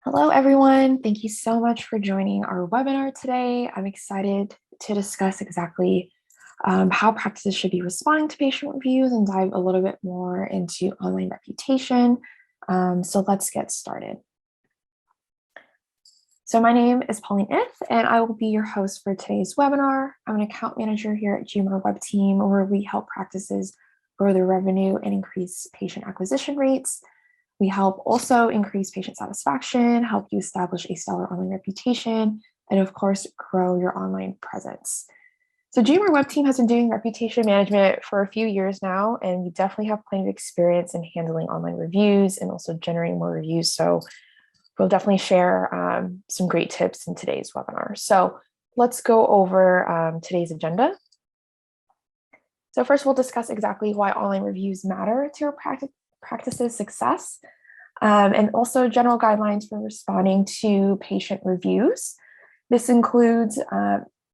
Hello, everyone. Thank you so much for joining our webinar today. I'm excited to discuss exactly how practices should be responding to patient reviews and dive a little bit more into online reputation. So let's get started. So my name is Pauline Ith, and I will be your host for today's webinar. I'm an account manager here at GMR Web Team, where we help practices grow their revenue and increase patient acquisition rates. We help also increase patient satisfaction, help you establish a stellar online reputation, and of course, grow your online presence. So GMR Web Team has been doing reputation management for a few years now, and we definitely have plenty of experience in handling online reviews and also generating more reviews. So we'll definitely share some great tips in today's webinar. So let's go over today's agenda. So first, we'll discuss exactly why online reviews matter to your practice's success, and also general guidelines for responding to patient reviews. This includes,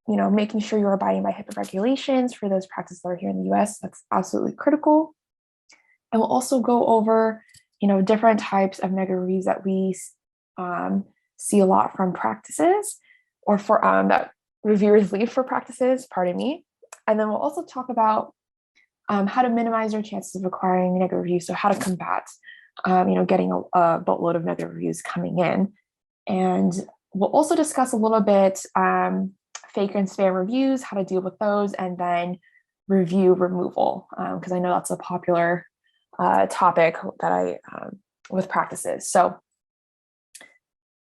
making sure you're abiding by HIPAA regulations for those practices that are here in the US. That's absolutely critical. And we'll also go over, different types of negative reviews that we see a lot from practices, or for that reviewers leave for practices, pardon me. And then we'll also talk about how to minimize your chances of acquiring negative reviews. So how to combat, getting a boatload of negative reviews coming in. And we'll also discuss a little bit fake and spam reviews, how to deal with those, and then review removal, because I know that's a popular topic that with practices.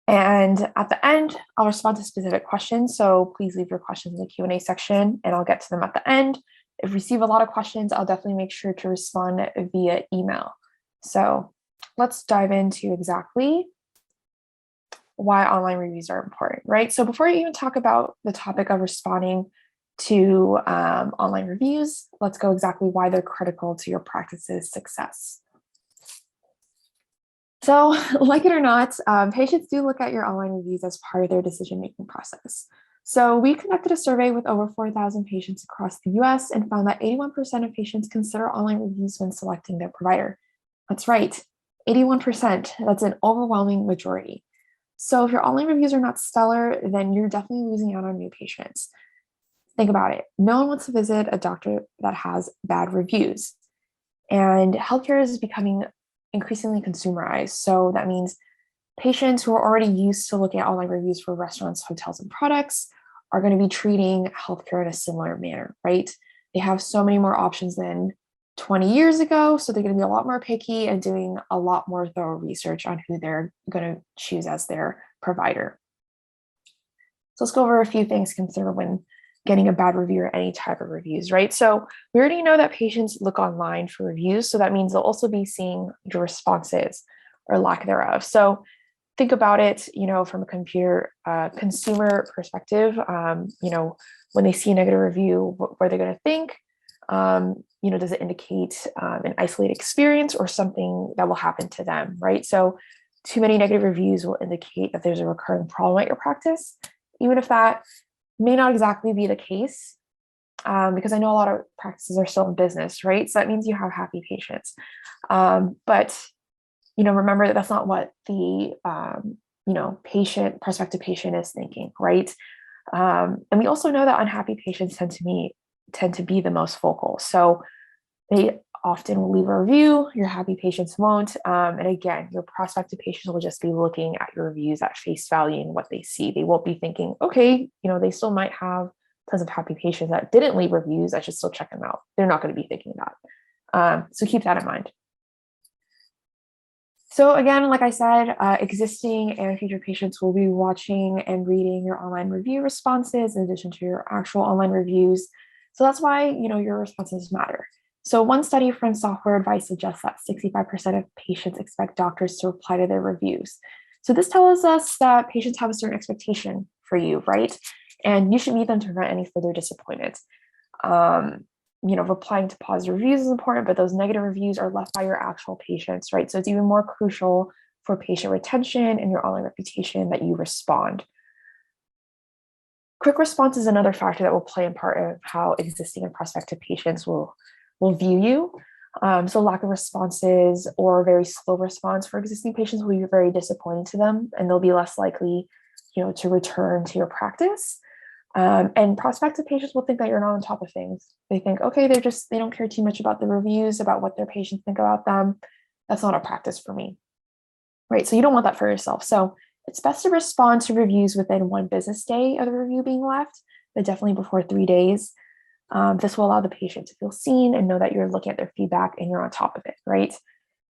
And at the end, I'll respond to specific questions. So please leave your questions in the Q&A section and I'll get to them at the end. If we receive a lot of questions, I'll definitely make sure to respond via email. So let's dive into exactly why online reviews are important, right? So before you even talk about the topic of responding to online reviews, let's go exactly why they're critical to your practice's success. So, like it or not, patients do look at your online reviews as part of their decision-making process. So we conducted a survey with over 4,000 patients across the US and found that 81% of patients consider online reviews when selecting their provider. That's right, 81%. That's an overwhelming majority. So if your online reviews are not stellar, then you're definitely losing out on new patients. Think about it. No one wants to visit a doctor that has bad reviews. And healthcare is becoming increasingly consumerized. So that means patients who are already used to looking at online reviews for restaurants, hotels, and products are going to be treating healthcare in a similar manner, right? They have so many more options than 20 years ago. So they're going to be a lot more picky and doing a lot more thorough research on who they're going to choose as their provider. So let's go over a few things to consider when getting a bad review or any type of reviews, right? So we already know that patients look online for reviews. So that means they'll also be seeing your responses or lack thereof. So think about it, from a consumer perspective, when they see a negative review, what are they going to think? Does it indicate an isolated experience or something that will happen to them, right? So too many negative reviews will indicate that there's a recurring problem at your practice, even if that may not exactly be the case, because I know a lot of practices are still in business, right? So that means you have happy patients. But remember that that's not what the prospective patient is thinking, right? And we also know that unhappy patients tend to be the most vocal. So they often will leave a review, your happy patients won't. And again, your prospective patients will just be looking at your reviews at face value and what they see. They won't be thinking, okay, they still might have tons of happy patients that didn't leave reviews. I should still check them out. They're not going to be thinking that. So keep that in mind. So again, like I said, existing and future patients will be watching and reading your online review responses in addition to your actual online reviews. So that's why, your responses matter. So one study from Software Advice suggests that 65% of patients expect doctors to reply to their reviews. So this tells us that patients have a certain expectation for you, right? And you should meet them to prevent any further disappointment. Replying to positive reviews is important, but those negative reviews are left by your actual patients, right? So it's even more crucial for patient retention and your online reputation that you respond. Quick response is another factor that will play a part of how existing and prospective patients will view you. So lack of responses or very slow response for existing patients will be very disappointing to them, and they'll be less likely, to return to your practice. And prospective patients will think that you're not on top of things. They think, okay, they don't care too much about the reviews, about what their patients think about them. That's not a practice for me, right? So you don't want that for yourself. So it's best to respond to reviews within 1 business day of the review being left, but definitely before 3 days. This will allow the patient to feel seen and know that you're looking at their feedback and you're on top of it, right?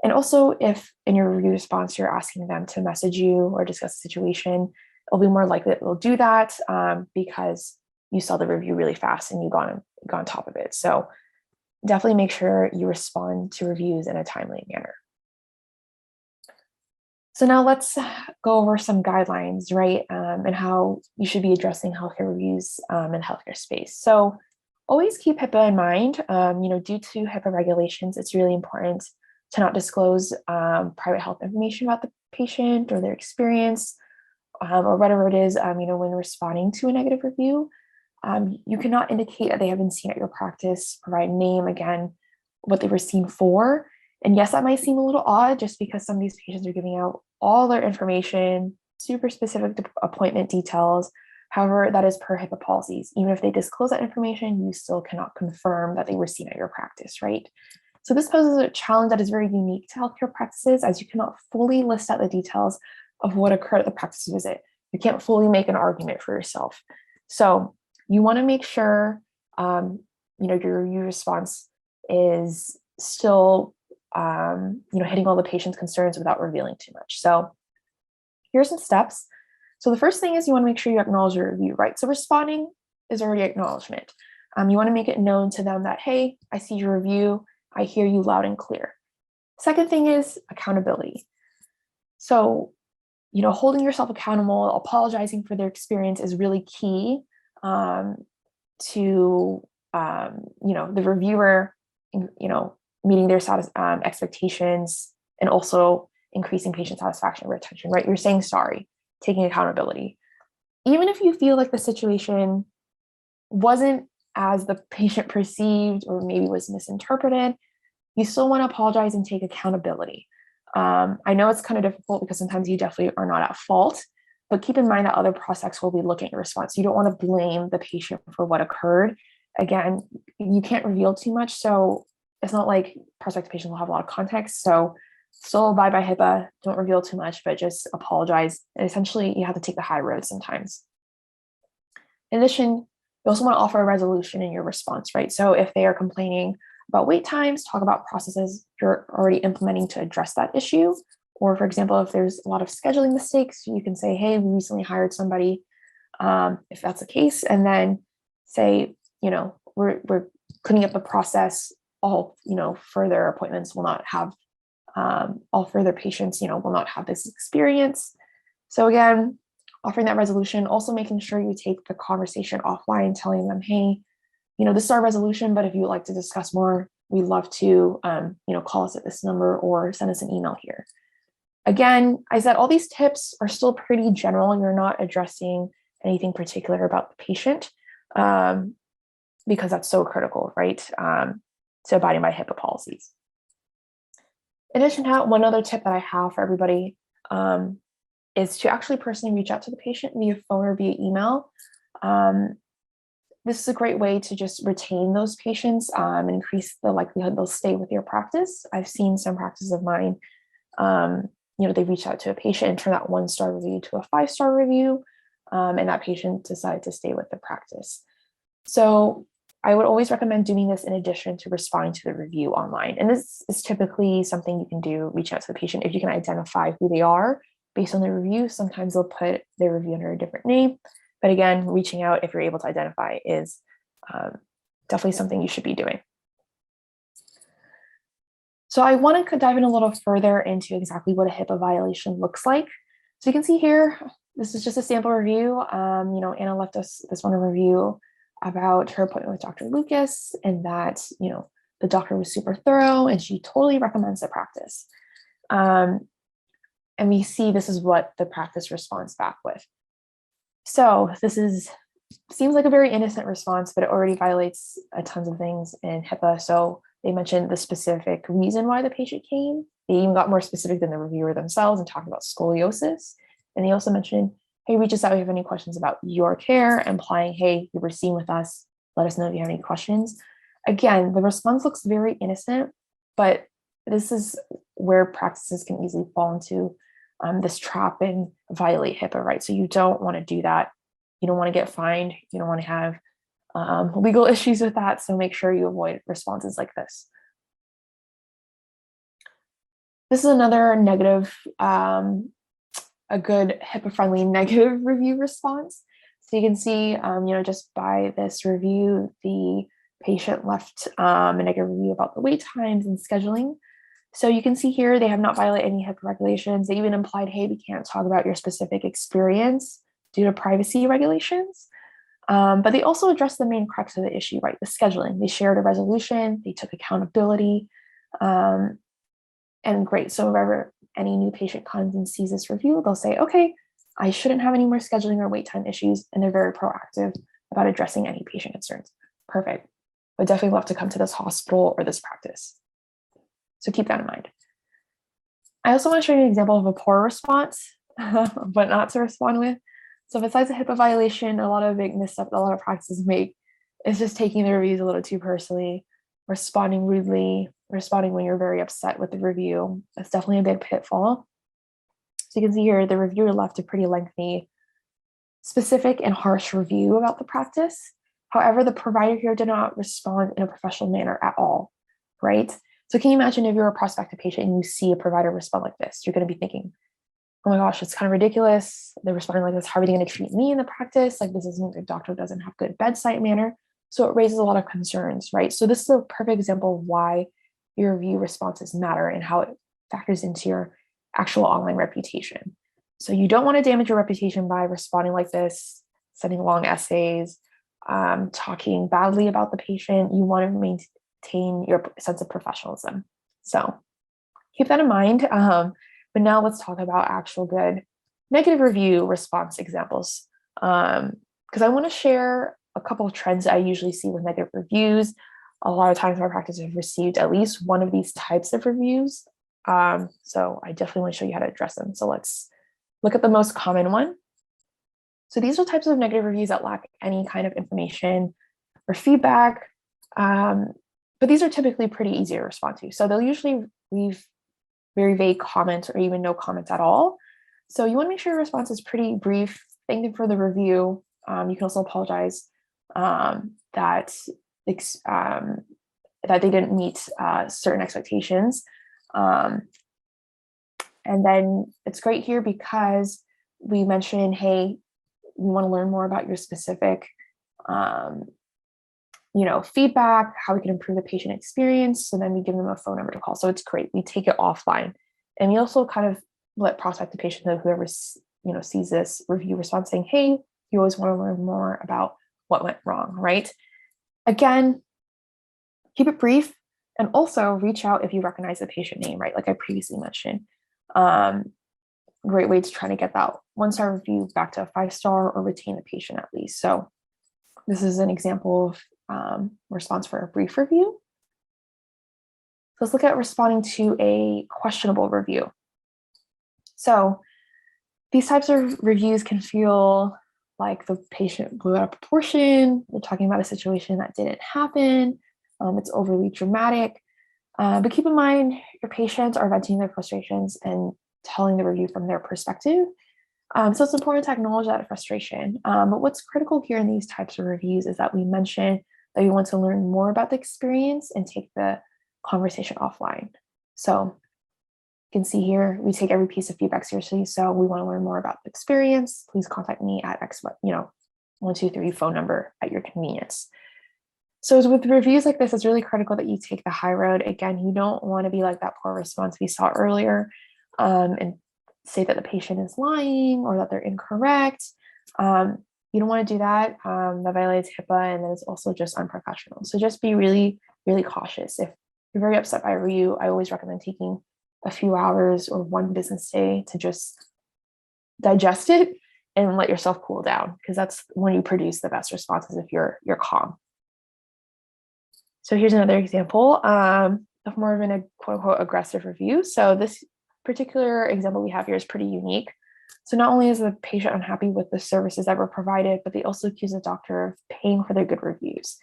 And also, if in your review response you're asking them to message you or discuss the situation, it'll be more likely that they'll do that because you saw the review really fast and you got on top of it. So definitely make sure you respond to reviews in a timely manner. So now let's go over some guidelines, right? And how you should be addressing healthcare reviews in the healthcare space. So always keep HIPAA in mind. Due to HIPAA regulations, it's really important to not disclose private health information about the patient or their experience or whatever it is, when responding to a negative review. You cannot indicate that they have been seen at your practice, provide name, again, what they were seen for. And yes, that might seem a little odd just because some of these patients are giving out all their information, super specific appointment details. However, that is per HIPAA policies. Even if they disclose that information, you still cannot confirm that they were seen at your practice, right? So this poses a challenge that is very unique to healthcare practices, as you cannot fully list out the details of what occurred at the practice visit. You can't fully make an argument for yourself. So you want to make sure, your review response is still, hitting all the patient's concerns without revealing too much. So here's some steps. So the first thing is you want to make sure you acknowledge your review, right? So responding is already acknowledgement. You want to make it known to them that, hey, I see your review. I hear you loud and clear. Second thing is accountability. So, holding yourself accountable, apologizing for their experience is really key to, the reviewer, meeting their expectations and also increasing patient satisfaction and retention, right? You're saying sorry, taking accountability. Even if you feel like the situation wasn't as the patient perceived or maybe was misinterpreted, you still want to apologize and take accountability. I know it's kind of difficult because sometimes you definitely are not at fault, but keep in mind that other prospects will be looking at your response. You don't want to blame the patient for what occurred. Again, you can't reveal too much, so it's not like prospective patients will have a lot of context. So still abide by HIPAA, don't reveal too much, but just apologize. And essentially, you have to take the high road sometimes. In addition, you also want to offer a resolution in your response, right? So if they are complaining about wait times, talk about processes you're already implementing to address that issue. Or for example, if there's a lot of scheduling mistakes, you can say, hey, we recently hired somebody, if that's the case, and then say, we're cleaning up the process. All, further appointments will not have, all further patients, will not have this experience. So again, offering that resolution, also making sure you take the conversation offline, telling them, hey, this is our resolution, but if you would like to discuss more, we'd love to, call us at this number or send us an email here. Again, I said all these tips are still pretty general. You're not addressing anything particular about the patient because that's so critical, right? To abiding by HIPAA policies. In addition to that, one other tip that I have for everybody is to actually personally reach out to the patient via phone or via email. This is a great way to just retain those patients and increase the likelihood they'll stay with your practice. I've seen some practices of mine, they reach out to a patient and turn that 1-star review to a 5-star review, and that patient decided to stay with the practice. So I would always recommend doing this in addition to responding to the review online. And this is typically something you can do, reach out to the patient if you can identify who they are based on their review. Sometimes they'll put their review under a different name. But again, reaching out if you're able to identify is definitely something you should be doing. So I want to dive in a little further into exactly what a HIPAA violation looks like. So you can see here, this is just a sample review. Anna left us this one review about her appointment with Dr. Lucas, and that, the doctor was super thorough and she totally recommends the practice. And we see this is what the practice responds back with. So this seems like a very innocent response, but it already violates a tons of things in HIPAA. So They mentioned the specific reason why the patient came. They even got more specific than the reviewer themselves and talked about scoliosis. And they also mentioned, hey, reach us out if you have any questions about your care, implying, hey, you were seen with us. Let us know if you have any questions. Again, the response looks very innocent, but this is where practices can easily fall into this trap and violate HIPAA, right? So you don't want to do that. You don't want to get fined. You don't want to have legal issues with that. So make sure you avoid responses like this. This is another negative, a good HIPAA-friendly negative review response. So you can see, just by this review, the patient left a negative review about the wait times and scheduling. So you can see here, they have not violated any HIPAA regulations. They even implied, hey, we can't talk about your specific experience due to privacy regulations. But they also addressed the main crux of the issue, right? The scheduling. They shared a resolution, they took accountability, and great. So wherever any new patient comes and sees this review, they'll say, okay, I shouldn't have any more scheduling or wait time issues. And they're very proactive about addressing any patient concerns. Perfect. Would definitely love to come to this hospital or this practice. So keep that in mind. I also want to show you an example of a poor response, but not to respond with. So besides a HIPAA violation, a lot of big missteps a lot of practices make is just taking the reviews a little too personally, responding rudely, responding when you're very upset with the review. That's definitely a big pitfall. So you can see here, the reviewer left a pretty lengthy, specific and harsh review about the practice. However, the provider here did not respond in a professional manner at all, right? So can you imagine if you're a prospective patient and you see a provider respond like this? You're going to be thinking, oh my gosh, it's kind of ridiculous. They're responding like this. How are they going to treat me in the practice? Like, this isn't, the doctor doesn't have good bedside manner. So it raises a lot of concerns, right? So this is a perfect example of why your review responses matter and how it factors into your actual online reputation. So you don't want to damage your reputation by responding like this, sending long essays, talking badly about the patient. You want to maintain your sense of professionalism. So keep that in mind. But now let's talk about actual good negative review response examples. Because I want to share a couple of trends I usually see with negative reviews. A lot of times my practice have received at least one of these types of reviews. So I definitely want to show you how to address them. So let's look at the most common one. So these are types of negative reviews that lack any kind of information or feedback. But these are typically pretty easy to respond to. So they'll usually leave very vague comments or even no comments at all. So you want to make sure your response is pretty brief. Thank them for the review. You can also apologize that they didn't meet certain expectations. And then it's great here because we mentioned, hey, we want to learn more about your specific feedback, how we can improve the patient experience. So then we give them a phone number to call. So it's great. We take it offline. And we also kind of let prospective patients know, whoever sees this review response, saying, hey, you always want to learn more about what went wrong, right? Again, keep it brief and also reach out if you recognize the patient name, right? Like I previously mentioned. Great way to try to get that 1-star review back to a 5-star or retain the patient at least. So this is an example of response for a brief review. So let's look at responding to a questionable review. So these types of reviews can feel like the patient blew out of proportion. They're talking about a situation that didn't happen. It's overly dramatic. But keep in mind, your patients are venting their frustrations and telling the review from their perspective. So it's important to acknowledge that frustration. But what's critical here in these types of reviews is that we mention that we want to learn more about the experience and take the conversation offline. So you can see here, we take every piece of feedback seriously. So we want to learn more about the experience. Please contact me at X, 123 phone number at your convenience. So with reviews like this, it's really critical that you take the high road. Again, you don't want to be like that poor response we saw earlier and say that the patient is lying or that they're incorrect. You don't want to do that. That violates HIPAA, and then it's also just unprofessional. So just be really, really cautious. If you're very upset by a review, I always recommend taking a few hours or one business day to just digest it and let yourself cool down, because that's when you produce the best responses if you're calm. So here's another example of more of an quote unquote aggressive review. So this particular example we have here is pretty unique. So not only is the patient unhappy with the services that were provided, but they also accuse the doctor of paying for their good reviews.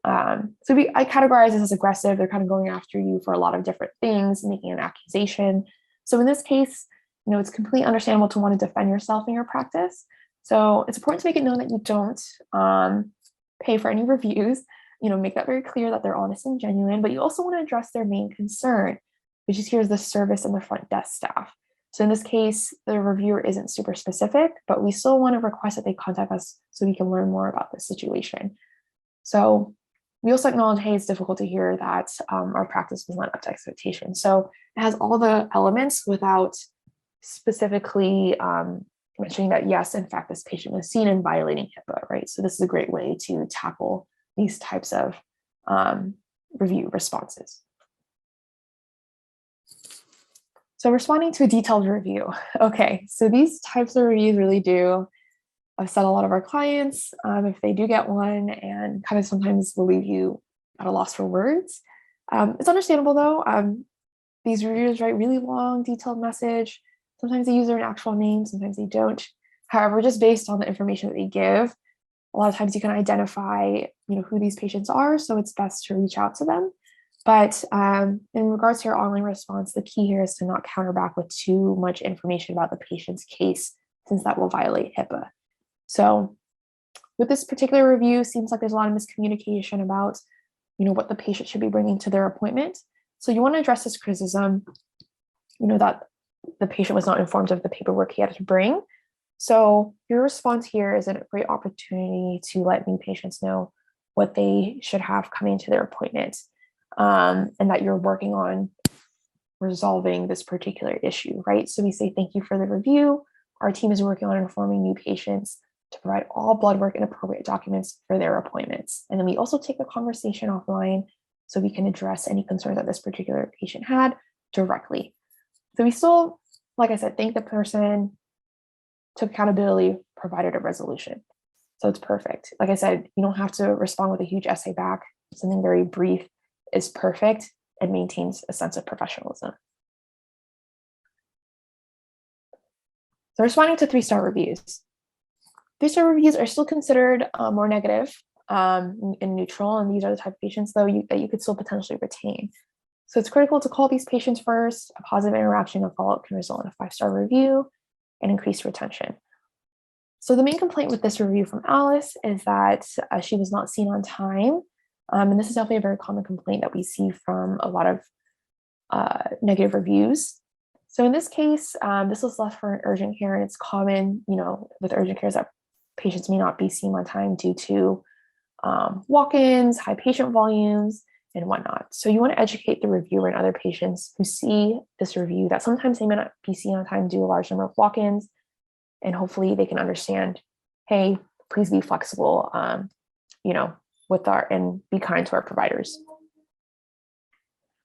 I categorize this as aggressive. They're kind of going after you for a lot of different things, making an accusation. So in this case, it's completely understandable to want to defend yourself in your practice. So it's important to make it known that you don't pay for any reviews. Make that very clear that they're honest and genuine, but you also want to address their main concern, which is here's the service and the front desk staff. So in this case, the reviewer isn't super specific, but we still want to request that they contact us so we can learn more about the situation. So we also acknowledge, hey, it's difficult to hear that our practice was not up to expectation. So it has all the elements without specifically mentioning that, yes, in fact, this patient was seen in violating HIPAA, right? So this is a great way to tackle these types of review responses. So responding to a detailed review. Okay, so these types of reviews really do upset a lot of our clients if they do get one, and kind of sometimes will leave you at a loss for words. It's understandable though. These reviewers write really long, detailed message. Sometimes they use their actual name, sometimes they don't. However, just based on the information that they give, a lot of times you can identify, who these patients are, so it's best to reach out to them. But in regards to your online response, the key here is to not counter back with too much information about the patient's case, since that will violate HIPAA. So with this particular review, seems like there's a lot of miscommunication about, what the patient should be bringing to their appointment. So you want to address this criticism, that the patient was not informed of the paperwork he had to bring. So your response here is a great opportunity to let new patients know what they should have coming to their appointment, and that you're working on resolving this particular issue, right? So we say, thank you for the review. Our team is working on informing new patients to provide all blood work and appropriate documents for their appointments. And then we also take the conversation offline so we can address any concerns that this particular patient had directly. So we still, like I said, thank the person, took accountability, provided a resolution. So it's perfect. Like I said, you don't have to respond with a huge essay back. Something very brief is perfect and maintains a sense of professionalism. So responding to 3-star reviews. 3-star reviews are still considered more negative and neutral, and these are the type of patients, though, that you could still potentially retain. So it's critical to call these patients first. A positive interaction and follow-up can result in a 5-star review and increased retention. So the main complaint with this review from Alice is that she was not seen on time. And this is definitely a very common complaint that we see from a lot of negative reviews. So in this case, this was left for an urgent care, and it's common, with urgent cares that patients may not be seen on time due to walk-ins, high patient volumes, and whatnot. So you want to educate the reviewer and other patients who see this review that sometimes they may not be seen on time due to a large number of walk-ins, and hopefully they can understand, hey, please be flexible, and be kind to our providers.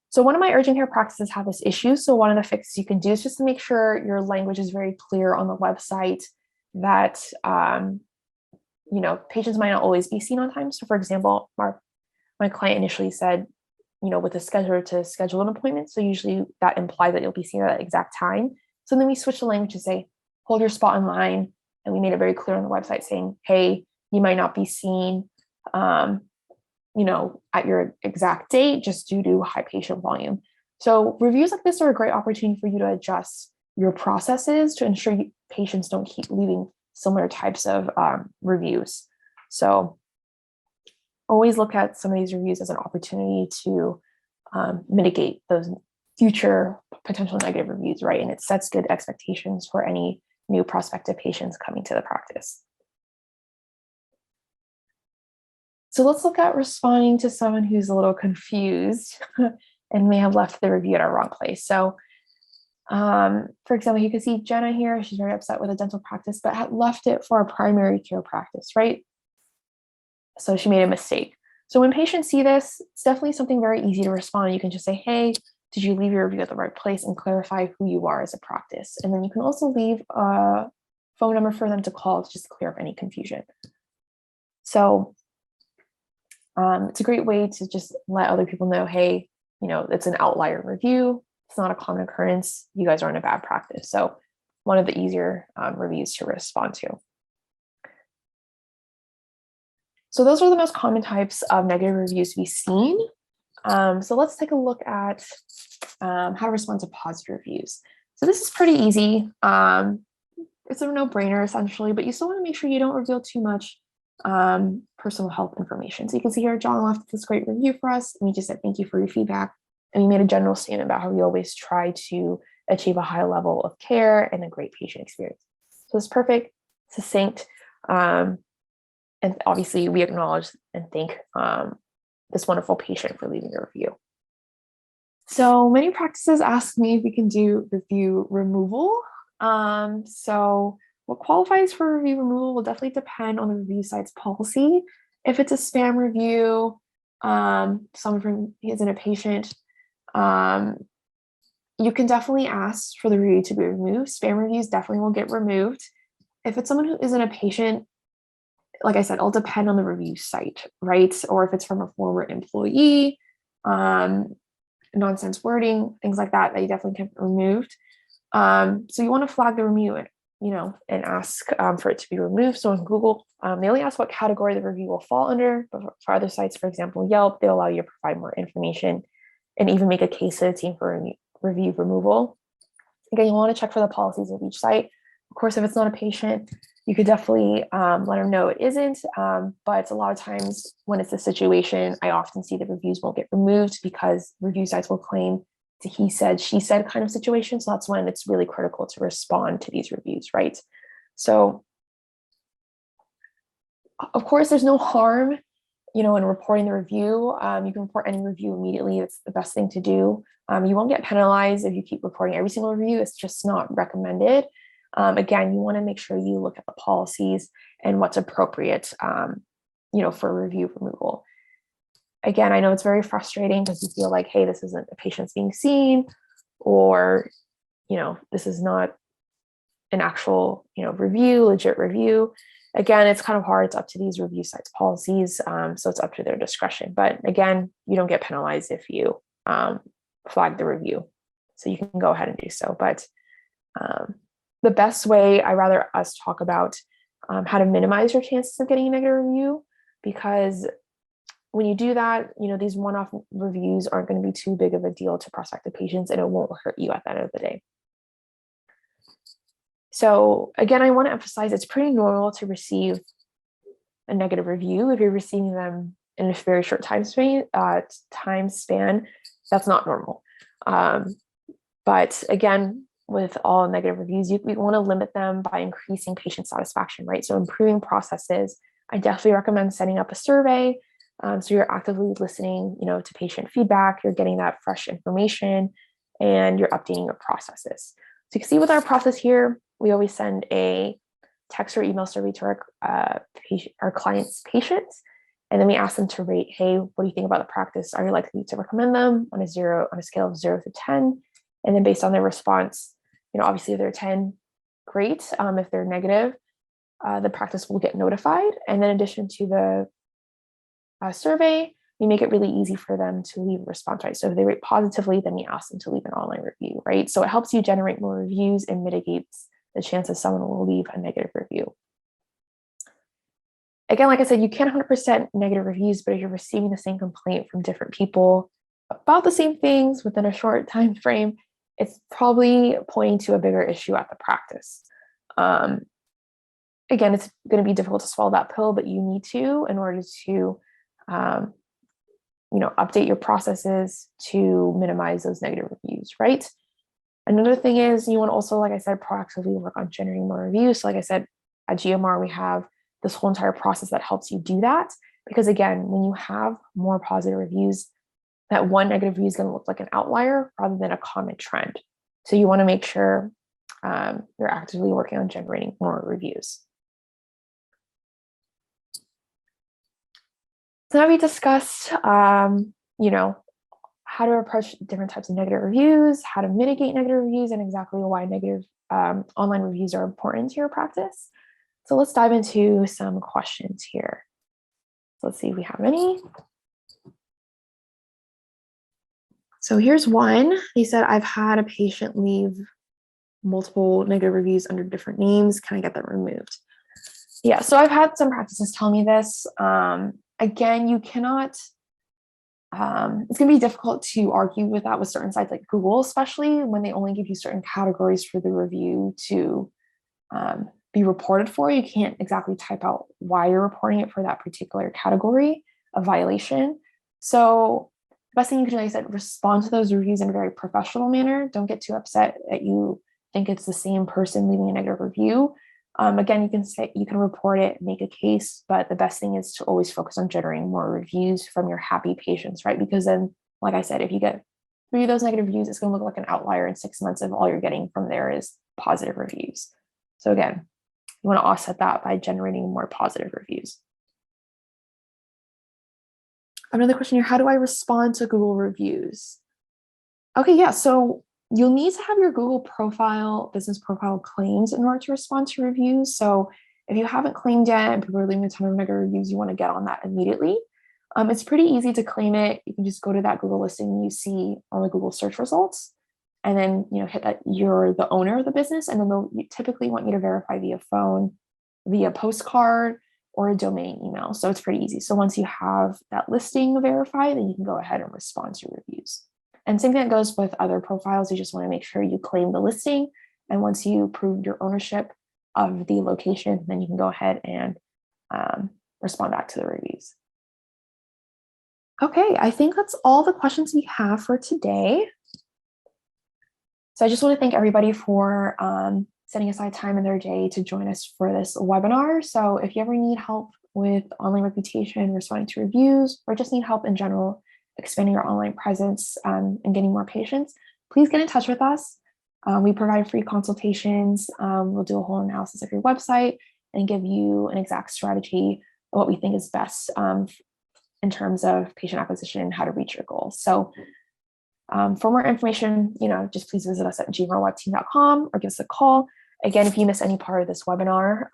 So one of my urgent care practices have this issue. So one of the fixes you can do is just to make sure your language is very clear on the website that, patients might not always be seen on time. So for example, my client initially said, with a scheduler to schedule an appointment. So usually that implies that you'll be seen at that exact time. So then we switch the language to say, hold your spot in line. And we made it very clear on the website saying, hey, you might not be seen, at your exact date just due to high patient volume. So reviews like this are a great opportunity for you to adjust your processes to ensure patients don't keep leaving similar types of reviews. So always look at some of these reviews as an opportunity to mitigate those future potential negative reviews, right? And it sets good expectations for any new prospective patients coming to the practice. So let's look at responding to someone who's a little confused and may have left the review at a wrong place. So for example, you can see Jenna here. She's very upset with a dental practice, but had left it for a primary care practice, right? So she made a mistake. So when patients see this, it's definitely something very easy to respond. You can just say, hey, did you leave your review at the right place, and clarify who you are as a practice. And then you can also leave a phone number for them to call to just clear up any confusion. So It's a great way to just let other people know, hey, it's an outlier review. It's not a common occurrence. You guys aren't a bad practice. So one of the easier reviews to respond to. So those are the most common types of negative reviews we've seen. So let's take a look at how to respond to positive reviews. So this is pretty easy. It's a no-brainer essentially, but you still want to make sure you don't reveal too much personal health information. So you can see here, John left this great review for us, and he just said, thank you for your feedback. And he made a general statement about how we always try to achieve a high level of care and a great patient experience. So it's perfect, succinct, and obviously we acknowledge and thank this wonderful patient for leaving a review. So many practices ask me if we can do review removal. So what qualifies for review removal will definitely depend on the review site's policy. If it's a spam review, someone isn't a patient, you can definitely ask for the review to be removed. Spam reviews definitely will get removed. If it's someone who isn't a patient, like I said, it'll depend on the review site, right? Or if it's from a former employee, nonsense wording, things like that, you definitely can be removed. So you want to flag the review, and ask for it to be removed. So in Google, they only ask what category the review will fall under, but for other sites, for example, Yelp, they'll allow you to provide more information and even make a case to the team for review removal. Again, you want to check for the policies of each site. Of course, if it's not a patient, you could definitely let them know it isn't, but a lot of times when it's a situation, I often see the reviews won't get removed because review sites will claim to he said, she said kind of situation. So that's when it's really critical to respond to these reviews, right? So of course, there's no harm, in reporting the review. You can report any review immediately. It's the best thing to do. You won't get penalized if you keep reporting every single review. It's just not recommended. Again, you want to make sure you look at the policies and what's appropriate, for review removal. Again, I know it's very frustrating because you feel like, hey, this isn't a patient's being seen, or, this is not an actual, review, legit review. Again, it's kind of hard. It's up to these review sites' policies. So it's up to their discretion. But again, you don't get penalized if you flag the review. So you can go ahead and do so. But the best way, I rather us talk about how to minimize your chances of getting a negative review, because when you do that, these one-off reviews aren't going to be too big of a deal to prospective patients, and it won't hurt you at the end of the day. So again, I want to emphasize it's pretty normal to receive a negative review. If you're receiving them in a very short time span, that's not normal. But again, with all negative reviews, we want to limit them by increasing patient satisfaction, right? So improving processes. I definitely recommend setting up a survey. So you're actively listening, to patient feedback, you're getting that fresh information, and you're updating your processes. So you can see with our process here, we always send a text or email survey to our clients' patients, and then we ask them to rate, hey, what do you think about the practice? Are you likely to recommend them on a scale of 0 to 10? And then based on their response, obviously if they're 10, great. If they're negative, the practice will get notified. And in addition to the survey, we make it really easy for them to leave a response, right? So if they rate positively, then we ask them to leave an online review, right? So it helps you generate more reviews and mitigates the chances someone will leave a negative review. Again, like I said, you can't 100% negative reviews, but if you're receiving the same complaint from different people about the same things within a short time frame, it's probably pointing to a bigger issue at the practice. Again, it's going to be difficult to swallow that pill, but you need to in order to update your processes to minimize those negative reviews, right? Another thing is you want to also, like I said, proactively work on generating more reviews. So like I said, at GMR, we have this whole entire process that helps you do that. Because again, when you have more positive reviews, that one negative review is going to look like an outlier rather than a common trend. So you want to make sure you're actively working on generating more reviews. So now we discussed, how to approach different types of negative reviews, how to mitigate negative reviews, and exactly why negative online reviews are important to your practice. So let's dive into some questions here. So let's see if we have any. So here's one. They said, I've had a patient leave multiple negative reviews under different names. Can I get that removed? Yeah, so I've had some practices tell me this. Again, you cannot, it's going to be difficult to argue with that with certain sites like Google, especially when they only give you certain categories for the review to be reported for. You can't exactly type out why you're reporting it for that particular category of violation. So the best thing you can do, like I said, respond to those reviews in a very professional manner. Don't get too upset that you think it's the same person leaving a negative review. Again, you can report it, make a case, but the best thing is to always focus on generating more reviews from your happy patients, right? Because then, like I said, if you get 3 of those negative reviews, it's going to look like an outlier in 6 months if all you're getting from there is positive reviews. So again, you want to offset that by generating more positive reviews. Another question here, how do I respond to Google reviews? Okay, yeah, so you'll need to have your Google profile, business profile claimed in order to respond to reviews. So if you haven't claimed yet and people are leaving a ton of negative reviews, you want to get on that immediately. It's pretty easy to claim it. You can just go to that Google listing you see on the Google search results, and then hit that you're the owner of the business, and then they'll typically want you to verify via phone, via postcard, or a domain email. So it's pretty easy. So once you have that listing verified, then you can go ahead and respond to reviews. And same thing that goes with other profiles. You just want to make sure you claim the listing. And once you prove your ownership of the location, then you can go ahead and respond back to the reviews. Okay, I think that's all the questions we have for today. So I just want to thank everybody for setting aside time in their day to join us for this webinar. So if you ever need help with online reputation, responding to reviews, or just need help in general, expanding your online presence and getting more patients, please get in touch with us. We provide free consultations. We'll do a whole analysis of your website and give you an exact strategy of what we think is best in terms of patient acquisition and how to reach your goals. So for more information, just please visit us at gmrwebteam.com or give us a call. Again, if you miss any part of this webinar,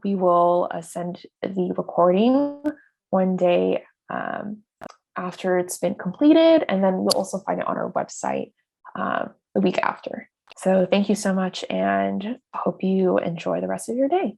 we will send the recording one day after it's been completed, and then you'll also find it on our website the week after. So thank you so much, and hope you enjoy the rest of your day.